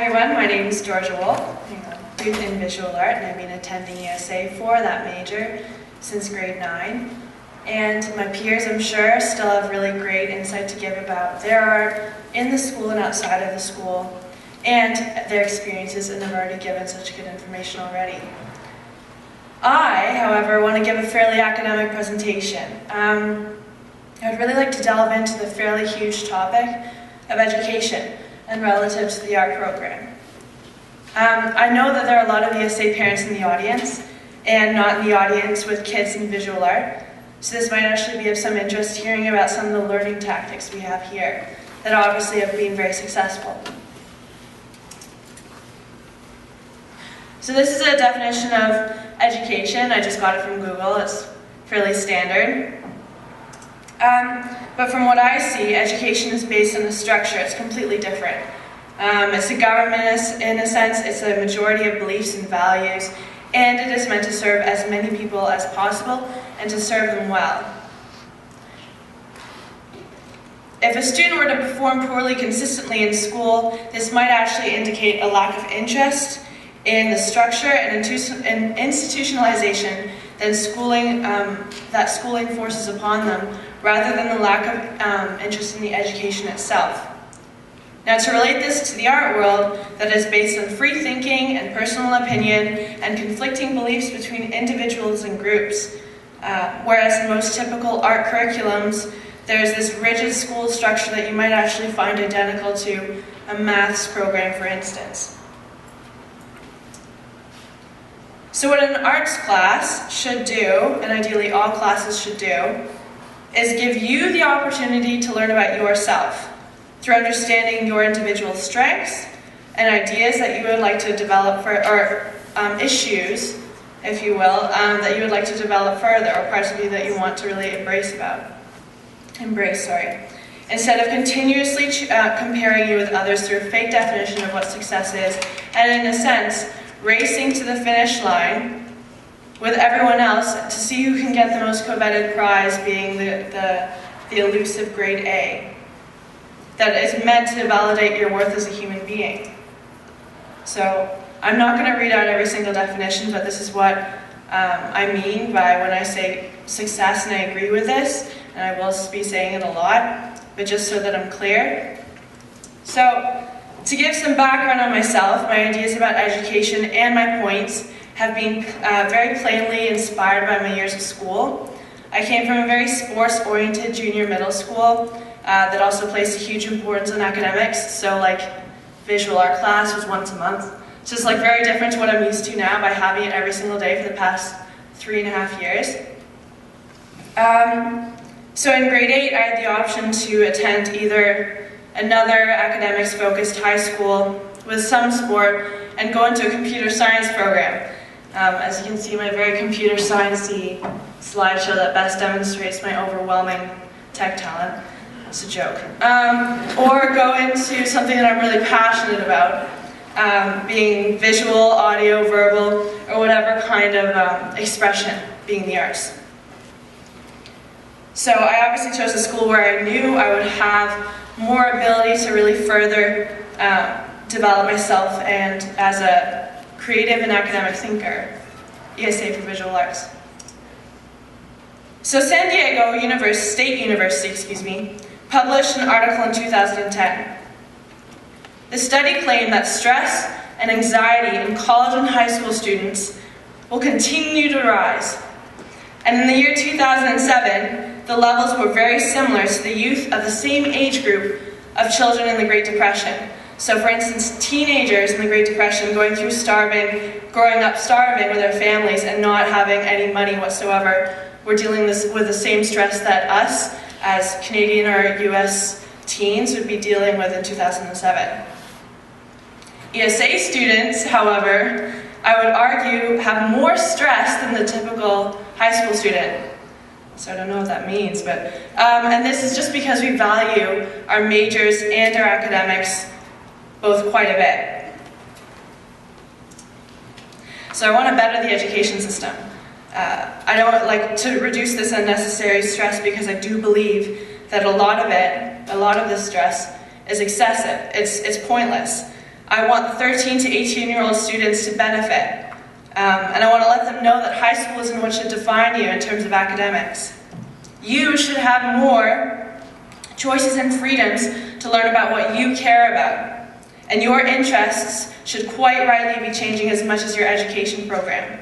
Everyone, my name is Georgia Wolfe. I'm youth in visual art, and I've been attending ESA for that major since grade 9. And my peers, I'm sure, still have really great insight to give about their art in the school and outside of the school, and their experiences, and have already given such good information already. I, however, want to give a fairly academic presentation. I'd really like to delve into the fairly huge topic of education and relative to the art program. I know that there are a lot of ESA parents in the audience, and not in the audience with kids in visual art, so this might actually be of some interest hearing about some of the learning tactics we have here that obviously have been very successful. So this is a definition of education. I just got it from Google. It's fairly standard. But from what I see, education is based on a structure. It's completely different. It's a government in a sense. It's a majority of beliefs and values, and it is meant to serve as many people as possible and to serve them well. If a student were to perform poorly consistently in school, this might actually indicate a lack of interest in the structure and institutionalization that schooling forces upon them, rather than the lack of interest in the education itself. Now, to relate this to the art world that is based on free thinking and personal opinion and conflicting beliefs between individuals and groups, whereas in most typical art curriculums, there's this rigid school structure that you might actually find identical to a maths program, for instance. So what an arts class should do, and ideally all classes should do, is give you the opportunity to learn about yourself through understanding your individual strengths and ideas that you would like to develop, or issues, if you will, that you would like to develop further, or parts of you that you want to really embrace. Instead of continuously comparing you with others through a fake definition of what success is, and in a sense, racing to the finish line with everyone else to see who can get the most coveted prize, being the elusive grade A, that is meant to validate your worth as a human being. So I'm not going to read out every single definition, but this is what I mean by when I say success, and I agree with this, and I will be saying it a lot, but just so that I'm clear. So, to give some background on myself, my ideas about education and my points have been very plainly inspired by my years of school. I came from a very sports-oriented junior middle school that also placed a huge importance on academics, so like visual art class was once a month. So it's like very different to what I'm used to now by having it every single day for the past 3.5 years. So in grade 8, I had the option to attend either another academics-focused high school with some sport and go into a computer science program. As you can see, my very computer science-y slideshow that best demonstrates my overwhelming tech talent. It's a joke. Or go into something that I'm really passionate about, being visual, audio, verbal, or whatever kind of expression, being the arts. So I obviously chose a school where I knew I would have more ability to really further develop myself and as a creative and academic thinker, ESA for visual arts. So San Diego State University, published an article in 2010. The study claimed that stress and anxiety in college and high school students will continue to rise. And in the year 2007, the levels were very similar to the youth of the same age group of children in the Great Depression. So for instance, teenagers in the Great Depression growing up starving with their families and not having any money whatsoever were dealing with the same stress that us as Canadian or US teens would be dealing with in 2007. ESA students, however, I would argue have more stress than the typical high school student. So I don't know what that means, but, and this is just because we value our majors and our academics both quite a bit. So I want to better the education system. I don't like to reduce this unnecessary stress because I do believe that a lot of this stress is excessive. It's pointless. I want the 13 to 18-year-old students to benefit. And I want to let them know that high school isn't what should define you in terms of academics. You should have more choices and freedoms to learn about what you care about. And your interests should quite rightly be changing as much as your education program.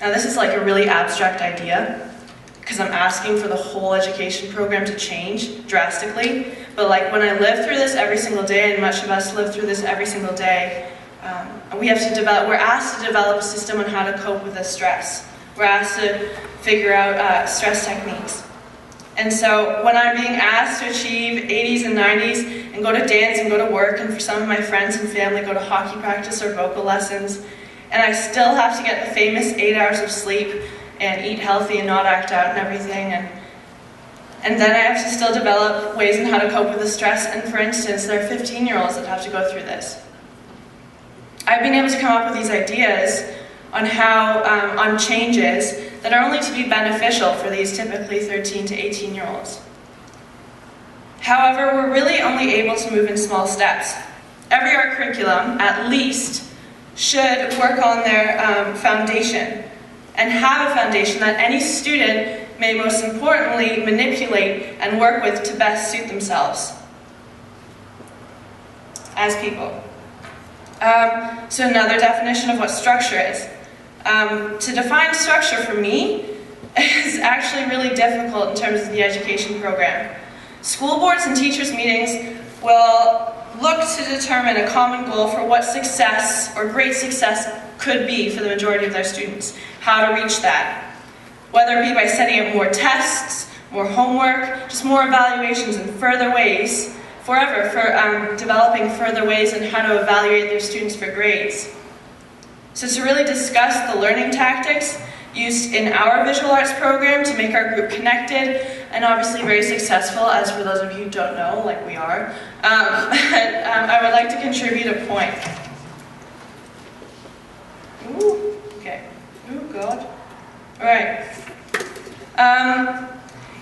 Now this is like a really abstract idea, because I'm asking for the whole education program to change drastically. But like when I live through this every single day, and much of us live through this every single day, we're asked to develop a system on how to cope with this stress. We're asked to figure out stress techniques. And so when I'm being asked to achieve 80s and 90s and go to dance and go to work, and for some of my friends and family go to hockey practice or vocal lessons, and I still have to get the famous 8 hours of sleep and eat healthy and not act out and everything, and then I have to still develop ways on how to cope with the stress, and for instance, there are 15-year-olds that have to go through this. I've been able to come up with these ideas on on changes that are only to be beneficial for these typically 13 to 18-year-olds. However, we're really only able to move in small steps. Every art curriculum, at least, should work on their foundation, and have a foundation that any student may most importantly manipulate and work with to best suit themselves as people. So another definition of what structure is. To define structure for me is actually really difficult in terms of the education program. School boards and teachers' meetings will look to determine a common goal for what success or great success could be for the majority of their students, how to reach that. Whether it be by setting up more tests, more homework, just more evaluations and further ways, for developing further ways on how to evaluate their students for grades. So to really discuss the learning tactics used in our visual arts program to make our group connected and obviously very successful, as for those of you who don't know, like we are, I would like to contribute a point. Ooh, okay. Ooh, God. All right.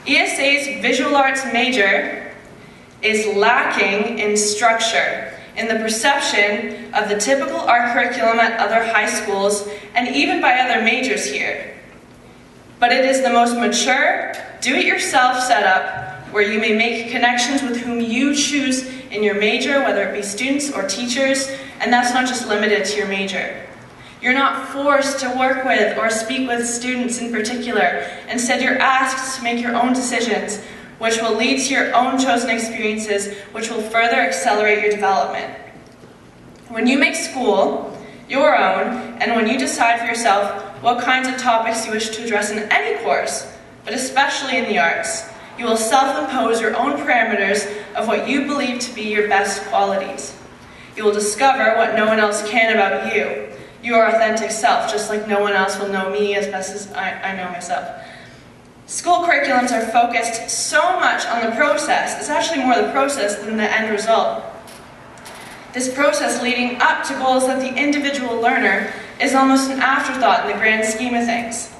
ESA's visual arts major is lacking in structure, in the perception of the typical art curriculum at other high schools, and even by other majors here. But it is the most mature, do-it-yourself setup where you may make connections with whom you choose in your major, whether it be students or teachers, and that's not just limited to your major. You're not forced to work with or speak with students in particular. Instead, you're asked to make your own decisions, which will lead to your own chosen experiences, which will further accelerate your development. When you make school your own, and when you decide for yourself what kinds of topics you wish to address in any course, but especially in the arts, you will self-impose your own parameters of what you believe to be your best qualities. You will discover what no one else can about you, your authentic self, just like no one else will know me as best as I know myself. School curriculums are focused so much on the process, it's actually more the process than the end result. This process leading up to goals that the individual learner is almost an afterthought in the grand scheme of things.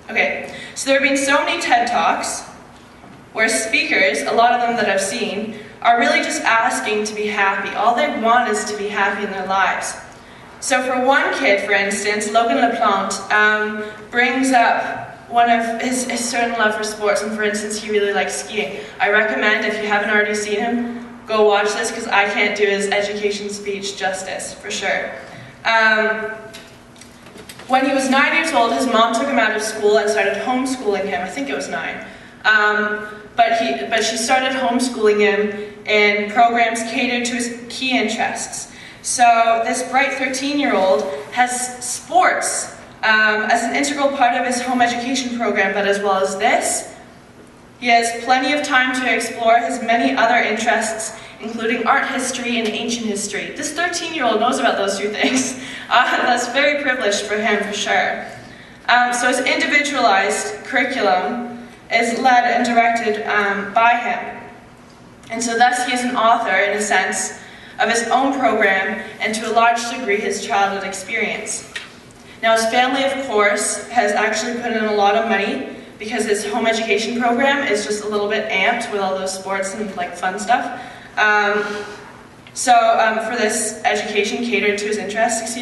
Okay, so there have been so many TED Talks where speakers, a lot of them that I've seen, are really just asking to be happy. All they want is to be happy in their lives. So for one kid, for instance, Logan LaPlante brings up one of his certain love for sports, and for instance, he really likes skiing. I recommend, if you haven't already seen him, go watch this, because I can't do his education speech justice, for sure. When he was 9 years old, his mom took him out of school and started homeschooling him. I think it was 9. But she started homeschooling him in programs catered to his key interests. So this bright 13-year-old has sports as an integral part of his home education program, but as well as this, he has plenty of time to explore his many other interests, including art history and ancient history. This 13-year-old knows about those two things. That's very privileged for him, for sure. So his individualized curriculum is led and directed by him. And so thus he is an author, in a sense, of his own program, and to a large degree his childhood experience. Now his family, of course, has actually put in a lot of money, because his home education program is just a little bit amped with all those sports and like fun stuff. So for this education catered to his interests,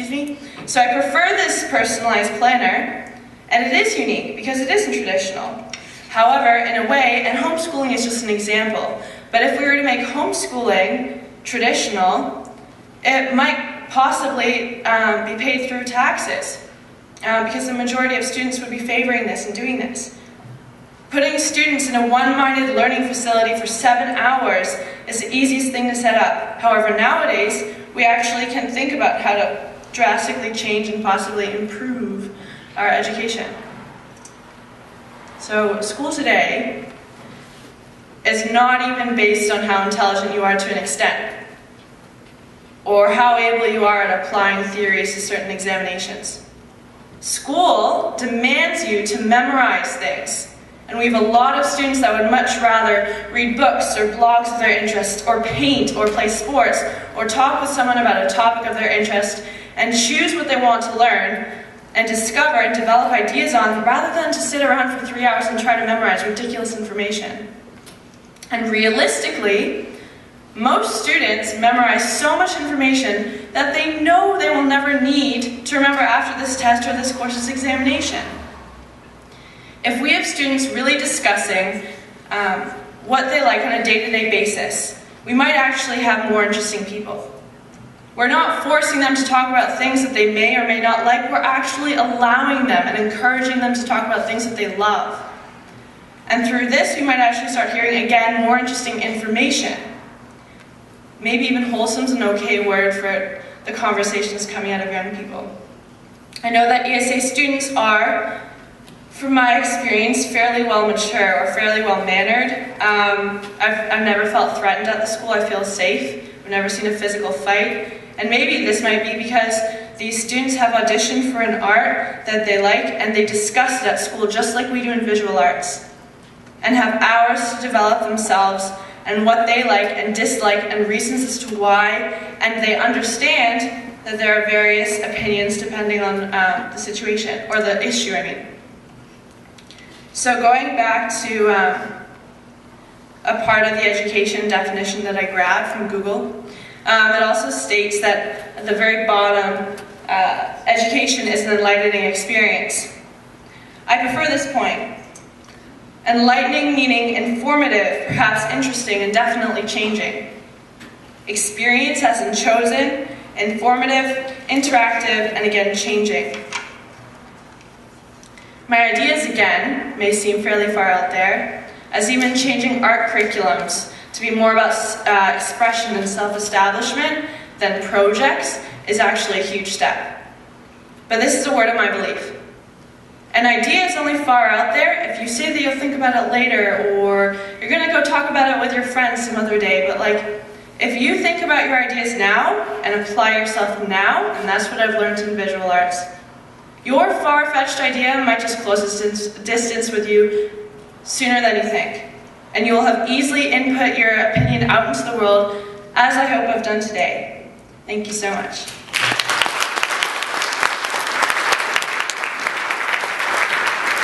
So I prefer this personalized planner, and it is unique because it isn't traditional. However, in a way, and homeschooling is just an example, but if we were to make homeschooling traditional, it might possibly be paid through taxes, because the majority of students would be favoring this and doing this. Putting students in a one-minded learning facility for 7 hours is the easiest thing to set up. However, nowadays, we actually can think about how to drastically change and possibly improve our education. So, school today is not even based on how intelligent you are to an extent, or how able you are at applying theories to certain examinations. School demands you to memorize things. And we have a lot of students that would much rather read books or blogs of their interest, or paint, or play sports, or talk with someone about a topic of their interest, and choose what they want to learn, and discover and develop ideas on, rather than to sit around for 3 hours and try to memorize ridiculous information. And realistically, most students memorize so much information that they know they will never need to remember after this test or this course's examination. If we have students really discussing what they like on a day-to-day basis, we might actually have more interesting people. We're not forcing them to talk about things that they may or may not like, we're actually allowing them and encouraging them to talk about things that they love. And through this, we might actually start hearing, again, more interesting information. Maybe even wholesome's an okay word for the conversations coming out of young people. I know that ESA students are, from my experience, fairly well mature or fairly well mannered. I've never felt threatened at the school. I feel safe. I've never seen a physical fight. And maybe this might be because these students have auditioned for an art that they like, and they discuss it at school just like we do in visual arts, and have hours to develop themselves and what they like and dislike and reasons as to why, and they understand that there are various opinions depending on the situation, or the issue, I mean. So going back to a part of the education definition that I grabbed from Google, it also states that at the very bottom, education is an enlightening experience. I prefer this point. Enlightening meaning informative, perhaps interesting, and definitely changing. Experience as in chosen, informative, interactive, and again changing. My ideas, again, may seem fairly far out there, as even changing art curriculums to be more about expression and self-establishment than projects is actually a huge step. But this is a word of my belief. An idea is only far out there if you say that you'll think about it later, or you're going to go talk about it with your friends some other day, but if you think about your ideas now and apply yourself now, and that's what I've learned in visual arts, your far-fetched idea might just close distance with you sooner than you think. And you will have easily input your opinion out into the world, as I hope I've done today. Thank you so much.